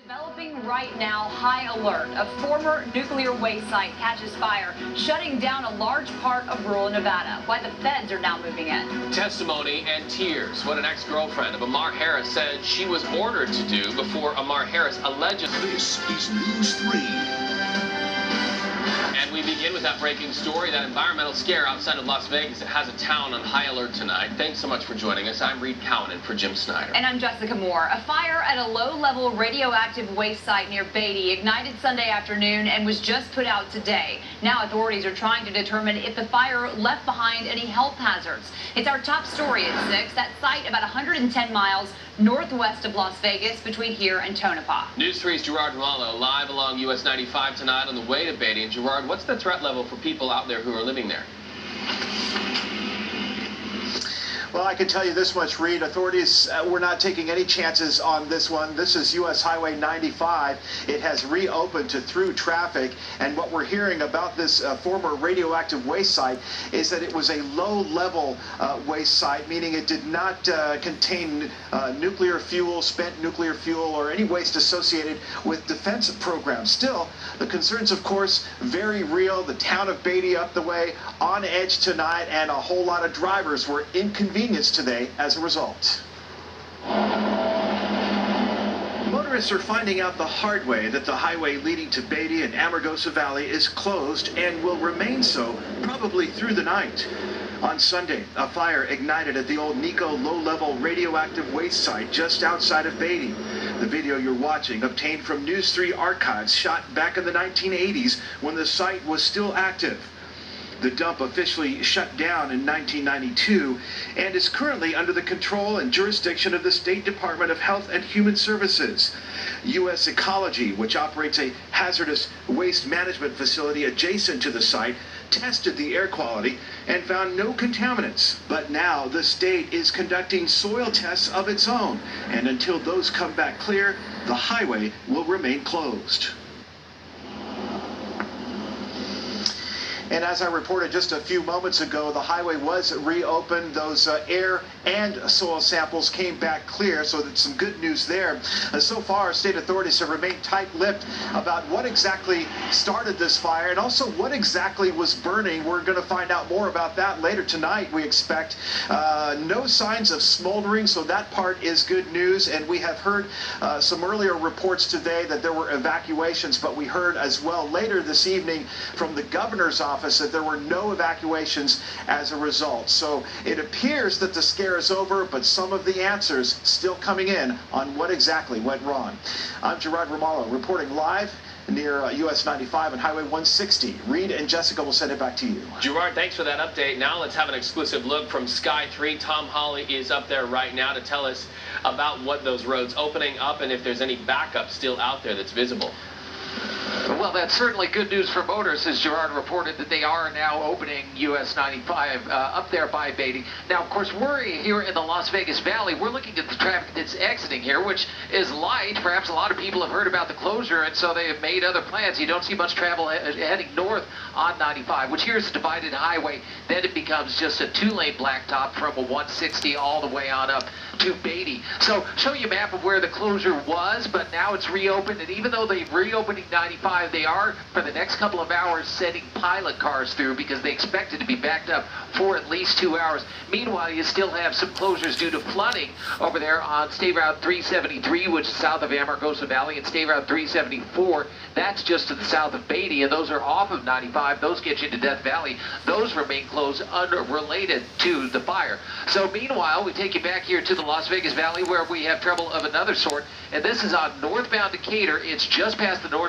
Developing right now, high alert. A former nuclear waste site catches fire, shutting down a large part of rural Nevada. Why the feds are now moving in. Testimony and tears. What an ex-girlfriend of Amar Harris said she was ordered to do before Amar Harris allegedly. This is News 3. And we begin with that breaking story, that environmental scare outside of Las Vegas. It has a town on high alert tonight. Thanks so much for joining us. I'm Reed Cowan in for Jim Snyder. And I'm Jessica Moore. A fire at a low-level radioactive waste site near Beatty ignited Sunday afternoon and was just put out today. Now authorities are trying to determine if the fire left behind any health hazards. It's our top story at 6. That site about 110 miles northwest of Las Vegas, between here and Tonopah. News 3's Gerard Romalo live along US 95 tonight on the way to Beatty. And Gerard, what's the threat level for people out there who are living there? Well, I can tell you this much, Reed. Authorities were not taking any chances on this one. This is U.S. Highway 95. It has reopened to through traffic. And what we're hearing about this former radioactive waste site is that it was a low-level waste site, meaning it did not contain nuclear fuel, spent nuclear fuel, or any waste associated with defense programs. Still, the concerns, of course, very real. The town of Beatty up the way, on edge tonight, and a whole lot of drivers were inconvenienced today as a result. Motorists are finding out the hard way that the highway leading to Beatty and Amargosa Valley is closed and will remain so probably through the night. On Sunday, a fire ignited at the old Nico low-level radioactive waste site just outside of Beatty. The video you're watching, obtained from News 3 archives, shot back in the 1980s when the site was still active. The dump officially shut down in 1992 and is currently under the control and jurisdiction of the State Department of Health and Human Services. U.S. Ecology, which operates a hazardous waste management facility adjacent to the site, tested the air quality and found no contaminants. But now the state is conducting soil tests of its own, and until those come back clear, the highway will remain closed. And as I reported just a few moments ago, the highway was reopened. Those air and soil samples came back clear, so that's some good news there. So far, state authorities have remained tight-lipped about what exactly started this fire and also what exactly was burning. We're going to find out more about that later tonight, we expect. No signs of smoldering, so that part is good news. And we have heard some earlier reports today that there were evacuations, but we heard as well later this evening from the governor's office that there were no evacuations as a result. So it appears that the scare is over, but some of the answers still coming in on what exactly went wrong. I'm Gerard Romalo reporting live near US 95 and Highway 160. Reed and Jessica will send it back to you. Gerard, thanks for that update. Now let's have an exclusive look from Sky 3. Tom Hawley is up there right now to tell us about what those roads opening up and if there's any backup still out there that's visible. Well, that's certainly good news for motorists, as Gerard reported that they are now opening US 95 up there by Beatty. Now, of course, we're here in the Las Vegas Valley. We're looking at the traffic that's exiting here, which is light. Perhaps a lot of people have heard about the closure, and so they have made other plans. You don't see much travel heading north on 95, which here is a divided highway. Then it becomes just a two-lane blacktop from a 160 all the way on up to Beatty. So show you a map of where the closure was, but now it's reopened, and even though they're reopening 95, they are, for the next couple of hours, sending pilot cars through because they expect it to be backed up for at least 2 hours. Meanwhile, you still have some closures due to flooding over there on State Route 373, which is south of Amargosa Valley, and State Route 374, that's just to the south of Beatty, and those are off of 95. Those get you to Death Valley. Those remain closed unrelated to the fire. So meanwhile, we take you back here to the Las Vegas Valley where we have trouble of another sort, and this is on northbound Decatur. It's just past the north